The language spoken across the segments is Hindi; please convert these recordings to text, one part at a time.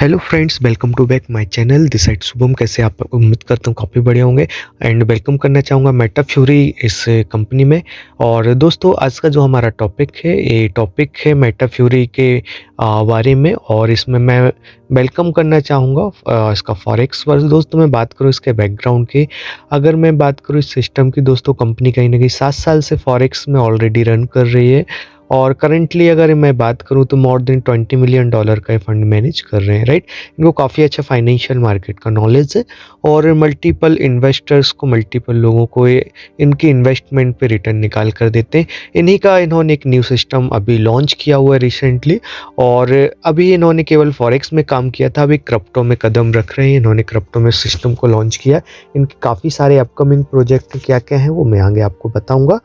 Hello friends, welcome to back my channel. This side Shubham. कैसे आप? उम्मीद करता हूँ काफ़ी बढ़िया होंगे। एंड वेलकम करना चाहूँगा मेटा फ्यूरी इस कंपनी में। और दोस्तों, आज का जो हमारा टॉपिक है, ये टॉपिक है मेटा फ्यूरी के बारे में। और इसमें मैं वेलकम करना चाहूँगा इसका फॉरेक्स वर्स। दोस्तों, मैं बात करूँ इसके बैकग्राउंड की, अगर मैं बात करूँ इस सिस्टम की, दोस्तों कंपनी कहीं ना कहीं 7 साल से फॉरेक्स में ऑलरेडी रन कर रही है। और करंटली अगर मैं बात करूँ तो मोर देन $20 मिलियन का फंड मैनेज कर रहे हैं, राइट। इनको काफ़ी अच्छा फाइनेंशियल मार्केट का नॉलेज है और मल्टीपल इन्वेस्टर्स को, मल्टीपल लोगों को इनकी इन्वेस्टमेंट पे रिटर्न निकाल कर देते हैं। इन्हीं का इन्होंने एक न्यू सिस्टम अभी लॉन्च किया हुआ है रिसेंटली। और अभी इन्होंने केवल फॉरेक्स में काम किया था, अभी क्रिप्टो में कदम रख रहे हैं। इन्होंने क्रिप्टो में सिस्टम को लॉन्च किया। इनके काफ़ी सारे अपकमिंग प्रोजेक्ट क्या क्या हैं वो मैं आगे आपको बताऊँगा।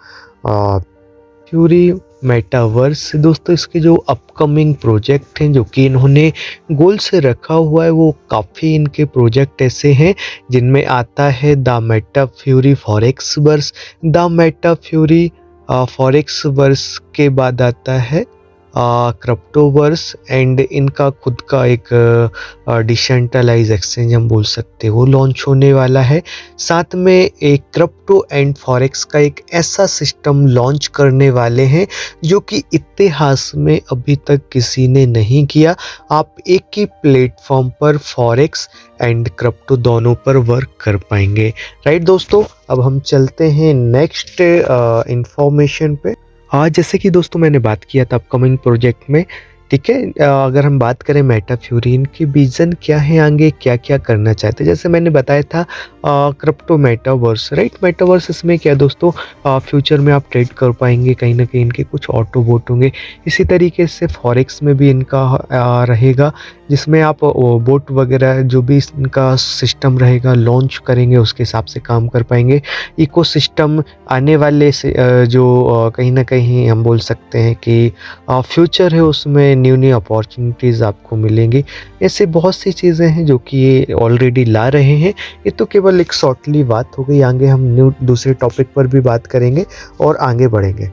फ्यूरी मेटावर्स, दोस्तों इसके जो अपकमिंग प्रोजेक्ट हैं जो कि इन्होंने गोल से रखा हुआ है, वो काफ़ी इनके प्रोजेक्ट ऐसे हैं जिनमें आता है the Meta Fury Forex Verse. The Meta Fury Forex Verse के बाद आता है क्रिप्टोवर्स। एंड इनका खुद का एक डिसेंट्रलाइज एक्सचेंज हम बोल सकते हैं, वो लॉन्च होने वाला है। साथ में एक क्रिप्टो एंड फॉरेक्स का एक ऐसा सिस्टम लॉन्च करने वाले हैं जो कि इतिहास में अभी तक किसी ने नहीं किया। आप एक ही प्लेटफॉर्म पर फॉरेक्स एंड क्रिप्टो दोनों पर वर्क कर पाएंगे, राइट दोस्तों। अब हम चलते हैं नेक्स्ट इंफॉर्मेशन पे। हाँ, जैसे कि दोस्तों मैंने बात किया था अपकमिंग प्रोजेक्ट में, ठीक है। अगर हम बात करें मेटा फ्यूरी, इनकी विज़न क्या है, आगे क्या क्या करना चाहते हैं। जैसे मैंने बताया था क्रिप्टो मेटावर्स, राइट। मेटावर्स इसमें क्या दोस्तों, फ्यूचर में आप ट्रेड कर पाएंगे, कहीं ना कहीं इनके कुछ ऑटो बोट होंगे। इसी तरीके से फॉरेक्स में भी इनका रहेगा, जिसमें आप बोट वगैरह जो भी इनका सिस्टम रहेगा लॉन्च करेंगे, उसके हिसाब से काम कर पाएंगे। इकोसिस्टम आने वाले से जो कहीं ना कहीं हम बोल सकते हैं कि फ्यूचर है, उसमें न्यू न्यू अपॉर्चुनिटीज़ आपको मिलेंगी। ऐसे बहुत सी चीज़ें हैं जो कि ये ऑलरेडी ला रहे हैं। ये तो केवल एक शॉर्टली बात हो गई, आगे हम न्यू दूसरे टॉपिक पर भी बात करेंगे और आगे बढ़ेंगे।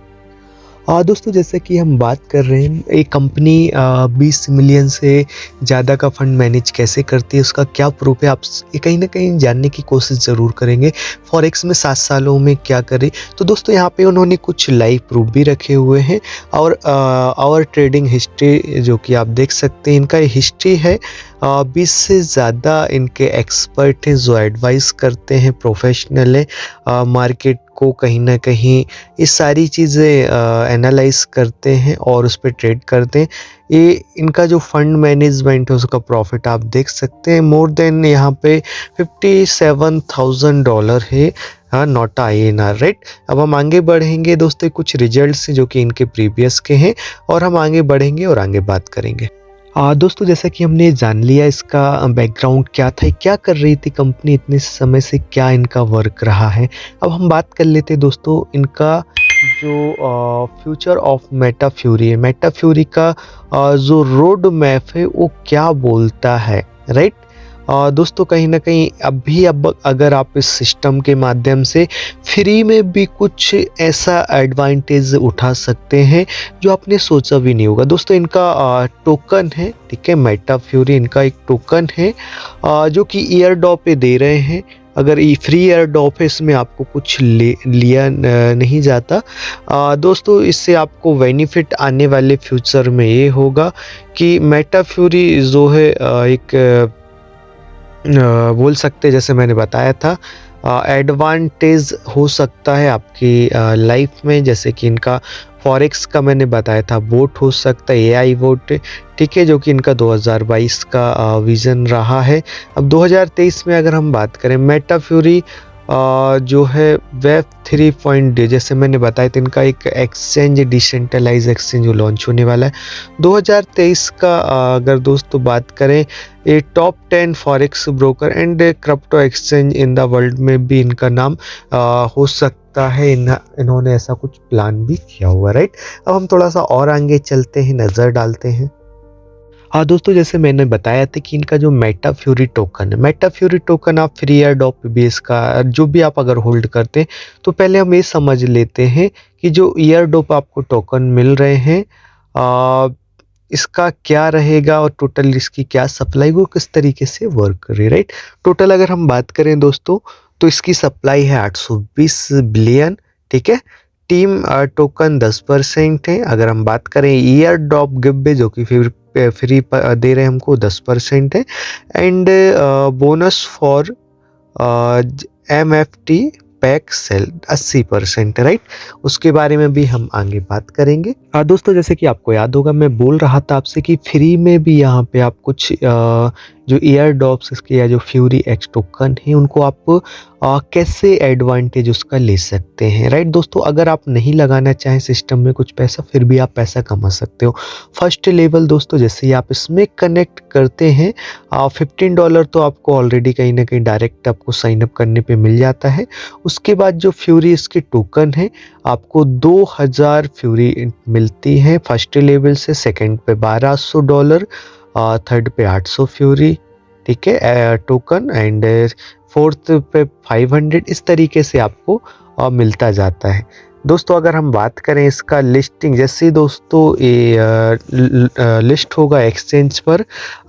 दोस्तों, जैसे कि हम बात कर रहे हैं, एक कंपनी 20 मिलियन से ज़्यादा का फंड मैनेज कैसे करती है, उसका क्या प्रूफ है, आप कहीं ना कहीं जानने की कोशिश ज़रूर करेंगे। फॉरेक्स में 7 सालों में क्या करे, तो दोस्तों यहाँ पे उन्होंने कुछ लाइव प्रूफ भी रखे हुए हैं। और ट्रेडिंग हिस्ट्री जो कि आप देख सकते हैं, इनका हिस्ट्री है 20 से ज़्यादा इनके एक्सपर्ट हैं जो एडवाइस करते हैं, प्रोफेशनल है, मार्केट को कहीं ना कहीं ये सारी चीज़ें एनालाइज करते हैं और उस पर ट्रेड करते हैं। ये इनका जो फंड मैनेजमेंट है उसका प्रॉफिट आप देख सकते हैं, मोर देन यहाँ पे $57,000 है, हाँ, नॉट INR, राइट। अब हम आगे बढ़ेंगे दोस्तों, कुछ रिजल्ट्स जो कि इनके प्रीवियस के हैं, और हम आगे बढ़ेंगे और आगे बात करेंगे। दोस्तों, जैसा कि हमने जान लिया इसका बैकग्राउंड क्या था, क्या कर रही थी कंपनी इतने समय से, क्या इनका वर्क रहा है। अब हम बात कर लेते हैं दोस्तों इनका जो फ्यूचर ऑफ मेटा फ्यूरी है। मेटा फ्यूरी का जो रोड मैप है वो क्या बोलता है, राइट। दोस्तों, कहीं ना कहीं अब अगर आप इस सिस्टम के माध्यम से फ्री में भी कुछ ऐसा एडवांटेज उठा सकते हैं जो आपने सोचा भी नहीं होगा। दोस्तों, इनका टोकन है, ठीक है, मेटा फ्यूरी इनका एक टोकन है जो कि ईयर ड्रॉप पे दे रहे हैं। अगर ये फ्री ईयर ड्रॉप है, इसमें आपको कुछ लिया नहीं जाता। दोस्तों, इससे आपको बेनिफिट आने वाले फ्यूचर में ये होगा कि मेटा फ्यूरी जो है एक बोल सकते, जैसे मैंने बताया था, एडवांटेज हो सकता है आपकी लाइफ में। जैसे कि इनका फॉरेक्स का मैंने बताया था, वोट हो सकता है, AI वोट, ठीक है, जो कि इनका 2022 का विज़न रहा है। अब 2023 में अगर हम बात करें, मेटा फ्यूरी जो है वेब 3.0, जैसे मैंने बताया था, इनका एक एक्सचेंज, डिसेंट्रलाइज एक्सचेंज जो लॉन्च होने वाला है 2023 का। अगर दोस्तों बात करें, ये top 10 forex broker and crypto exchange in the world में भी इनका नाम हो सकता है। इन्होंने ऐसा कुछ प्लान भी किया हुआ, राइट। अब हम थोड़ा सा और आगे चलते हैं, नज़र डालते हैं। हाँ दोस्तों, जैसे मैंने बताया था कि इनका जो मेटा फ्यूरी टोकन है, मेटा फ्यूरी टोकन आप फ्री एयर ड्रॉप बेस का जो भी आप अगर होल्ड करते हैं, तो पहले हम ये समझ लेते हैं कि जो ईयर ड्रॉप आपको टोकन मिल रहे हैं, इसका क्या रहेगा और टोटल इसकी क्या सप्लाई वो किस तरीके से वर्क कर रही है, राइट। टोटल अगर हम बात करें दोस्तों तो इसकी सप्लाई है 820 बिलियन, ठीक है। टीम टोकन 10% है। अगर हम बात करें ईयर ड्रॉप गिव जो कि फिर फ्री दे रहे हैं हमको 10% है। And bonus for MFT pack sale 80%, right. उसके बारे में भी हम आगे बात करेंगे। दोस्तों जैसे कि आपको याद होगा मैं बोल रहा था आपसे कि फ्री में भी यहाँ पे आप कुछ जो ईयर ड्रॉप्स इसके या जो फ्यूरी एक्स टोकन है उनको आप कैसे एडवांटेज उसका ले सकते हैं, राइट। दोस्तों अगर आप नहीं लगाना चाहें सिस्टम में कुछ पैसा फिर भी आप पैसा कमा सकते हो। फर्स्ट लेवल दोस्तों जैसे ही आप इसमें कनेक्ट करते हैं $15 तो आपको ऑलरेडी कहीं ना कहीं डायरेक्ट आपको साइन अप करने पे मिल जाता है। उसके बाद जो फ्यूरी इसके टोकन है आपको 2000 फ्यूरी मिलती है फर्स्ट लेवल से, सेकंड पे $1200, थर्ड पे 800 फ्यूरी, ठीक है, टोकन, एंड फोर्थ पे 500। इस तरीके से आपको मिलता जाता है। दोस्तों अगर हम बात करें इसका लिस्टिंग, जैसे दोस्तों ये लिस्ट होगा एक्सचेंज पर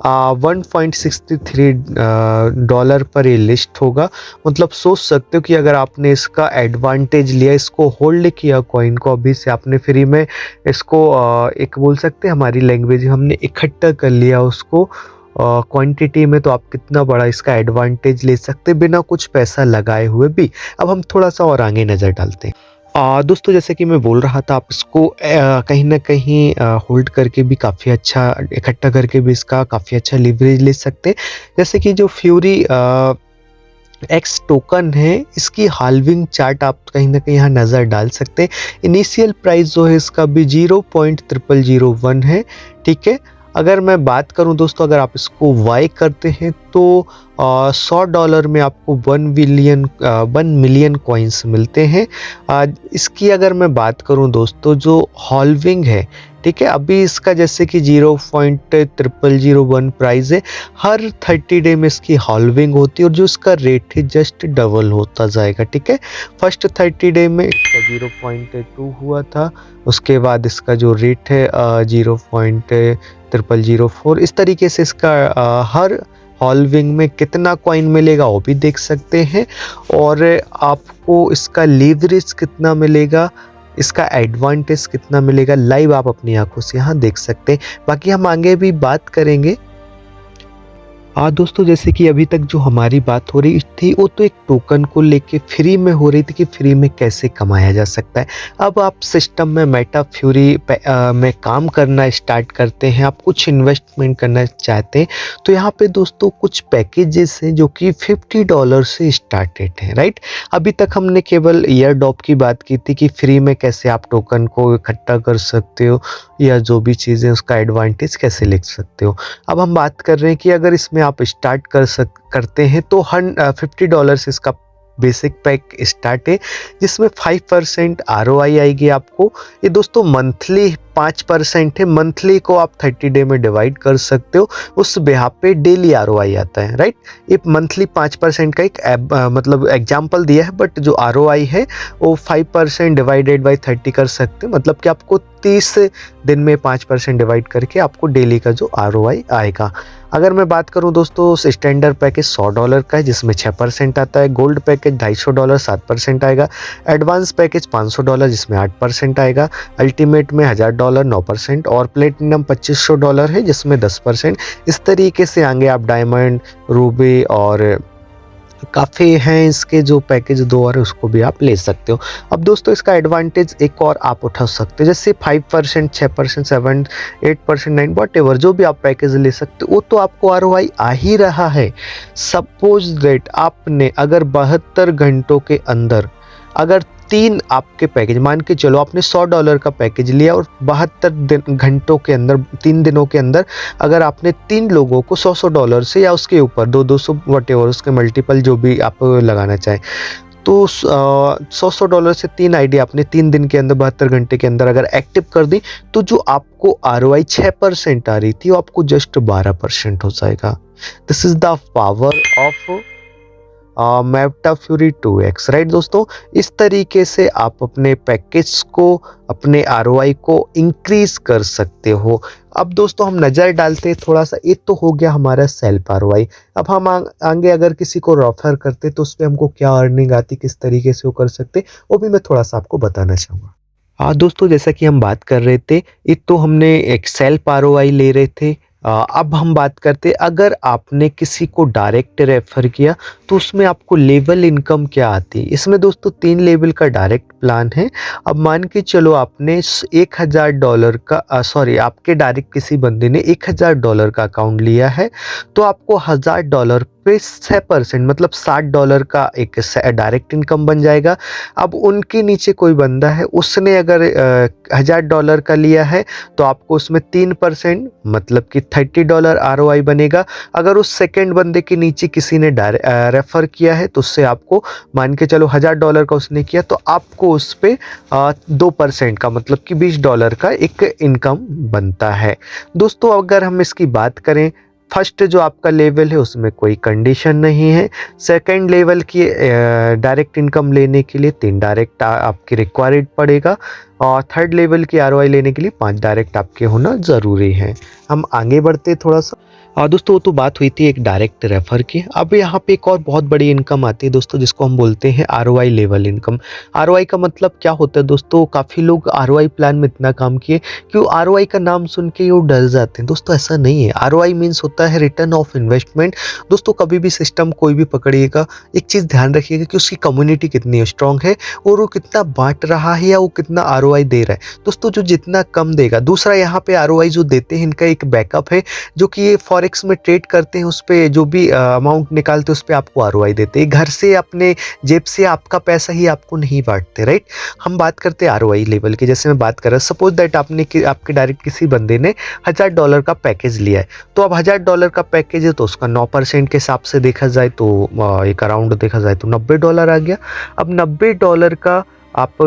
$1.63 पर ये लिस्ट होगा। मतलब सोच सकते हो कि अगर आपने इसका एडवांटेज लिया, इसको होल्ड किया कॉइन को, अभी से आपने फ्री में इसको एक बोल सकते हैं हमारी लैंग्वेज हमने इकट्ठा कर लिया उसको क्वांटिटी में, तो आप कितना बड़ा इसका एडवांटेज ले सकते बिना कुछ पैसा लगाए हुए भी। अब हम थोड़ा सा और आगे नज़र डालते हैं। दोस्तों जैसे कि मैं बोल रहा था आप इसको कहीं ना कहीं होल्ड करके भी काफ़ी अच्छा, इकट्ठा करके भी इसका काफ़ी अच्छा लीवरेज ले सकते हैं। जैसे कि जो फ्यूरी एक्स टोकन है इसकी हाल्विंग चार्ट आप कहीं ना कहीं यहाँ नज़र डाल सकते हैं। इनिशियल प्राइस जो है इसका भी 0.0001 है, ठीक है। अगर मैं बात करूं दोस्तों अगर आप इसको वाई करते हैं तो $100 में आपको 1 मिलियन कॉइन्स मिलते हैं। इसकी अगर मैं बात करूं दोस्तों जो हॉल्विंग है, ठीक है, अभी इसका जैसे कि 0.0001 प्राइस है, हर 30 डे में इसकी हॉल्विंग होती है और जो इसका रेट है जस्ट डबल होता जाएगा, ठीक है। फर्स्ट 30 डे में इसका 0.2 हुआ था, उसके बाद इसका जो रेट है 0.0004। इस तरीके से इसका हर हॉल्विंग में कितना कॉइन मिलेगा वो भी देख सकते हैं, और आपको इसका लीवरेज कितना मिलेगा, इसका एडवांटेज कितना मिलेगा, लाइव आप अपनी आंखों से यहाँ देख सकते हैं। बाकी हम आगे भी बात करेंगे। दोस्तों जैसे कि अभी तक जो हमारी बात हो रही थी वो तो एक टोकन को लेके फ्री में हो रही थी कि फ्री में कैसे कमाया जा सकता है। अब आप सिस्टम में मेटा फ्यूरी में काम करना स्टार्ट करते हैं, आप कुछ इन्वेस्टमेंट करना चाहते हैं, तो यहाँ पे दोस्तों कुछ पैकेजेस हैं जो कि $50 से स्टार्टेड हैं, राइट। अभी तक हमने केवल ईयर ड्रॉप की बात की थी कि फ्री में कैसे आप टोकन को इकट्ठा कर सकते हो या जो भी चीज़ें उसका एडवांटेज कैसे ले सकते हो। अब हम बात कर रहे हैं कि अगर इसमें आप स्टार्ट करते हैं तो $50 से इसका बेसिक पैक स्टार्ट है, जिसमें 5% ROI आएगी आपको। ये दोस्तों मंथली 5% है, मंथली को आप 30 डे में डिवाइड कर सकते हो, उस बेहा पे डेली ROI आता है, राइट। ये मंथली 5% का एक मतलब एग्जाम्पल दिया है, बट जो ROI है वो 5% डिवाइडेड बाई 30 कर सकते हैं, मतलब कि आपको 30 दिन में 5% डिवाइड करके आपको डेली का जो ROI आएगा। अगर मैं बात करूं दोस्तों स्टैंडर्ड पैकेज $100 का है जिसमें 6% आता है, गोल्ड पैकेज $250 7% आएगा, एडवांस पैकेज $500 जिसमें 8% आएगा, अल्टीमेट में $1000 9% और प्लेटिनम $2500 है जिसमें 10%। इस तरीके से आगे आप डायमंड, रूबी और काफ़ी हैं इसके जो पैकेज 2 और उसको भी आप ले सकते हो। अब दोस्तों इसका एडवांटेज एक और आप उठा सकते हो, जैसे 5%, 6%, 7, 8%, 9 वॉटएवर जो भी आप पैकेज ले सकते हो वो तो आपको ROI आ ही रहा है। सपोज दैट आपने अगर 72 घंटों के अंदर अगर 3 आपके पैकेज, मान के चलो आपने $100 का पैकेज लिया और 72 घंटों के अंदर 3 दिनों के अंदर अगर आपने 3 लोगों को $100 से या उसके ऊपर 200 वॉटएवर उसके मल्टीपल जो भी आप लगाना चाहें, तो $100 से 3 आईडी आपने 3 दिन के अंदर 72 घंटे के अंदर अगर एक्टिव कर दी तो जो आपको ROI 6% आ रही थी वो आपको जस्ट 12% हो जाएगा। This is the power of Meta fury 2x, right दोस्तों। इस तरीके से आप अपने पैकेज को, अपने आरओआई को इंक्रीज कर सकते हो। अब दोस्तों हम नज़र डालते हैं थोड़ा सा, ये तो हो गया हमारा सेल्फ आरओआई। अब हम आगे अगर किसी को रेफर करते तो उस पर हमको क्या अर्निंग आती, किस तरीके से वो कर सकते, वो भी मैं थोड़ा सा आपको बताना चाहूँगा। हाँ दोस्तों, जैसा कि हम बात कर रहे थे, एक तो हमने एक सेल्फ आरओआई ले रहे थे। अब हम बात करते, अगर आपने किसी को डायरेक्ट रेफर किया तो उसमें आपको लेवल इनकम क्या आती है। इसमें दोस्तों 3 लेवल का डायरेक्ट प्लान है। अब मान के चलो आपने $1000 का सॉरी, आपके डायरेक्ट किसी बंदे ने $1000 का अकाउंट लिया है, तो आपको $1000 पे 6% मतलब $60 का एक डायरेक्ट इनकम बन जाएगा। अब उनके नीचे कोई बंदा है, उसने अगर $1000 का लिया है तो आपको उसमें 3% मतलब कि $30 आरओआई बनेगा। अगर उस सेकंड बंदे के नीचे किसी ने रेफर किया है तो उससे आपको मान के चलो $1000 का उसने किया तो आपको उस पे 2% का मतलब कि $20 का एक इनकम बनता है। दोस्तों अगर हम इसकी बात करें, फर्स्ट जो आपका लेवल है उसमें कोई कंडीशन नहीं है। सेकंड लेवल की डायरेक्ट इनकम लेने के लिए 3 डायरेक्ट आपकी रिक्वायर्ड पड़ेगा, और थर्ड लेवल की आरओआई लेने के लिए 5 डायरेक्ट आपके होना ज़रूरी है। हम आगे बढ़ते थोड़ा सा। दोस्तों वो तो बात हुई थी एक डायरेक्ट रेफर की। अब यहाँ पे एक और बहुत बड़ी इनकम आती है दोस्तों, जिसको हम बोलते हैं आरओआई लेवल इनकम। आरओआई का मतलब क्या होता है दोस्तों, काफ़ी लोग आरओआई प्लान में इतना काम किए कि वो आरओआई का नाम सुन के वो डर जाते हैं। दोस्तों ऐसा नहीं है। आरओआई मीन्स होता है रिटर्न ऑफ इन्वेस्टमेंट। दोस्तों कभी भी सिस्टम कोई भी पकड़िएगा, एक चीज़ ध्यान रखिएगा कि उसकी कम्युनिटी कितनी स्ट्रांग है और वो कितना बांट रहा है या वो कितना आरओआई दे रहा है। दोस्तों जो जितना कम देगा, दूसरा यहाँ पे आरओआई जो देते हैं इनका एक बैकअप है, जो कि ये फॉरेक्स में ट्रेड करते हैं, उस पे जो भी अमाउंट निकालते हैं उस पे आपको आरओआई देते हैं। घर से अपने जेब से आपका पैसा ही आपको नहीं बांटते, राइट। हम बात करते हैं आरओआई लेवल की। जैसे मैं बात कर रहा हूँ, सपोज दैट आपके डायरेक्ट किसी बंदे ने $1000 का पैकेज लिया है, तो अब $1000 का पैकेज है तो उसका 9% के हिसाब से देखा जाए तो एक अराउंड देखा जाए तो $90 आ गया। अब $90 का आप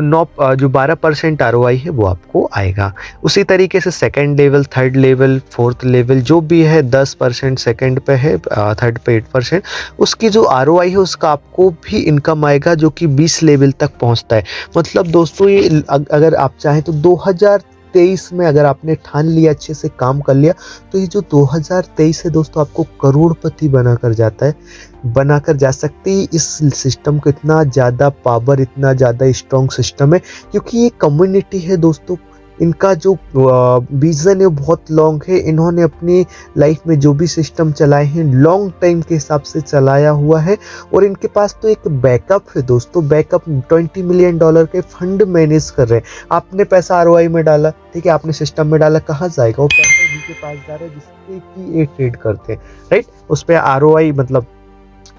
जो 12% आरओआई है वो आपको आएगा। उसी तरीके से second level, third level, fourth level जो भी है 10% सेकंड पे है, थर्ड पे 8%, उसकी जो आरओआई है उसका आपको भी इनकम आएगा, जो कि 20 लेवल तक पहुंचता है। मतलब दोस्तों ये अगर आप चाहें तो 2023 में अगर आपने ठान लिया, अच्छे से काम कर लिया, तो ये जो 2023 है दोस्तों आपको करोड़पति बनाकर जा सकते हैं। इस सिस्टम को इतना ज़्यादा पावर, इतना ज़्यादा स्ट्रॉन्ग सिस्टम है, क्योंकि ये कम्युनिटी है दोस्तों। इनका जो विज़न है वो बहुत लॉन्ग है। इन्होंने अपनी लाइफ में जो भी सिस्टम चलाए हैं लॉन्ग टाइम के हिसाब से चलाया हुआ है, और इनके पास तो एक बैकअप है दोस्तों। बैकअप $20 मिलियन के फंड मैनेज कर रहे हैं। आपने पैसा आरओआई में डाला, ठीक है, आपने सिस्टम में डाला, कहाँ जाएगा वो पैसा? इनके पास जा रहा है जिससे कि ये ट्रेड करते हैं, राइट। उस पर आरओआई मतलब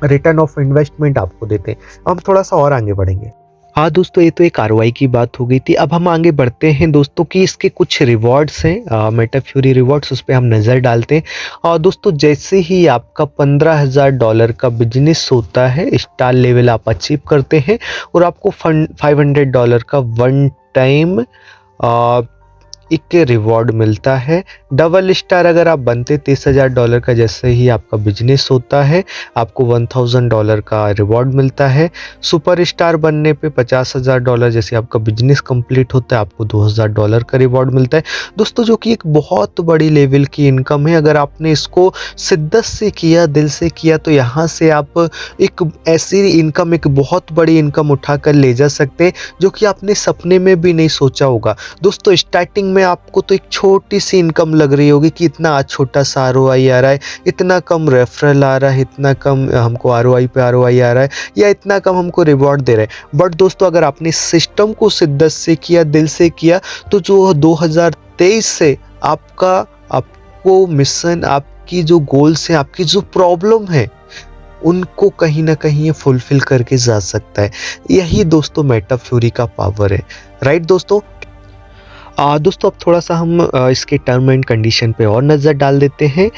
रिटर्न ऑफ इन्वेस्टमेंट आपको देते हैं। हम थोड़ा सा और आगे बढ़ेंगे। हाँ दोस्तों, ये तो एक आरओआई की बात हो गई थी। अब हम आगे बढ़ते हैं दोस्तों कि इसके कुछ रिवॉर्ड्स हैं, मेटा फ्यूरी रिवॉर्ड्स, उस पर हम नज़र डालते हैं। और दोस्तों जैसे ही आपका $15,000 का बिजनेस होता है, स्टार लेवल आप अचीव करते हैं, और आपको $500 का वन टाइम एक रिवॉर्ड मिलता है। डबल स्टार अगर आप बनते $30,000 का जैसे ही आपका बिजनेस होता है, आपको $1,000 का रिवॉर्ड मिलता है। सुपर स्टार बनने पे $50,000 जैसे आपका बिजनेस कंप्लीट होता है, आपको $2,000 का रिवॉर्ड मिलता है। दोस्तों जो कि एक बहुत बड़ी लेवल की इनकम है। अगर आपने इसको शिद्दत से किया, दिल से किया, तो यहाँ से आप एक ऐसी इनकम, एक बहुत बड़ी इनकम उठा कर ले जा सकते हैं, जो कि आपने सपने में भी नहीं सोचा होगा। दोस्तों स्टार्टिंग में आपको तो एक छोटी सी इनकम लग रही होगी कि इतना छोटा सा आरओआई आ रहा है, इतना कम रेफरल आ रहा है, इतना कम हमको आरओआई पे आरओआई आ रहा है, या इतना कम हमको रिवॉर्ड दे रहे हैं। बट दोस्तों अगर आपने सिस्टम को शिद्दत से किया, दिल से किया, तो जो 2023 से आपको मिशन, आपकी जो गोल्स हैं, आपकी जो प्रॉब्लम है, उनको कहीं ना कहीं ये फुलफिल करके जा सकता है। यही दोस्तों मेटा फ्यूरी का पावर है, राइट दोस्तों। दोस्तों अब थोड़ा सा हम इसके टर्म एंड कंडीशन पे और नज़र डाल देते हैं।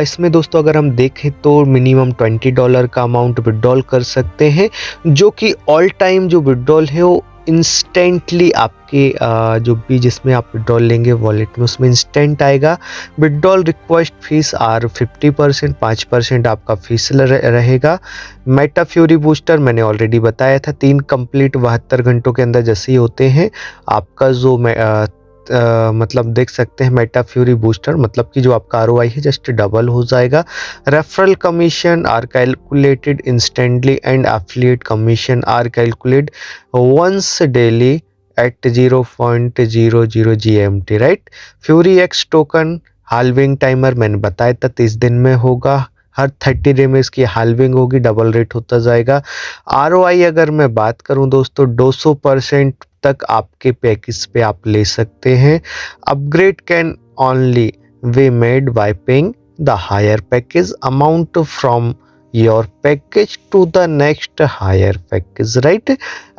इसमें दोस्तों अगर हम देखें तो मिनिमम $20 का अमाउंट विड्रॉल कर सकते हैं, जो कि ऑल टाइम जो विड्रॉल है वो इंस्टेंटली आपके जो भी जिसमें आप विड्रॉल लेंगे वॉलेट में उसमें इंस्टेंट आएगा। विड्रॉल रिक्वेस्ट फीस आर 50%, 5% आपका फीस रहेगा। मेटा फ्यूरी बूस्टर मैंने ऑलरेडी बताया था, 3 कंप्लीट 72 घंटों के अंदर जैसे ही होते हैं आपका जो मतलब देख सकते हैं मेटा फ्यूरी बूस्टर, मतलब कि जो आपका आरओआई है जस्ट डबल हो जाएगा। Referral commission are calculated instantly and affiliate commission are calculate once daily at 0.00 GMT, right. Fury X token halving timer मैंने बताया था 30 दिन में होगा, हर 30 डे में इसकी हाल्विंग होगी, डबल रेट होता जाएगा। आरओआई अगर मैं बात करूं दोस्तों 200% तक आपके पैकेज पे आप ले सकते हैं। Upgrade can only be made by paying the higher package amount from your package to the next higher package, right?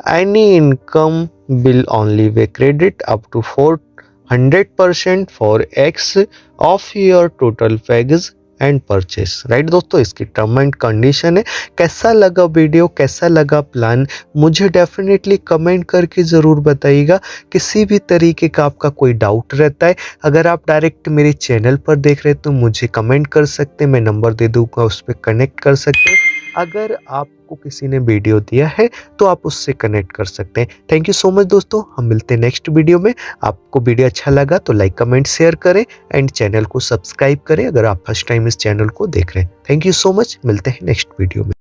Any income will only be credit up to 400% for X of your total package and purchase, right दोस्तों। इसकी टर्म एंड कंडीशन है। कैसा लगा वीडियो, कैसा लगा प्लान, मुझे डेफिनेटली कमेंट करके ज़रूर बताइएगा। किसी भी तरीके का आपका कोई डाउट रहता है, अगर आप डायरेक्ट मेरे चैनल पर देख रहे हैं तो मुझे कमेंट कर सकते हैं, मैं नंबर दे दूँगा, उस पर कनेक्ट कर सकते हैं। अगर आपको किसी ने वीडियो दिया है तो आप उससे कनेक्ट कर सकते हैं। थैंक यू सो मच दोस्तों, हम मिलते हैं नेक्स्ट वीडियो में। आपको वीडियो अच्छा लगा तो लाइक कमेंट शेयर करें एंड चैनल को सब्सक्राइब करें अगर आप फर्स्ट टाइम इस चैनल को देख रहे हैं। थैंक यू सो मच, मिलते हैं नेक्स्ट वीडियो में।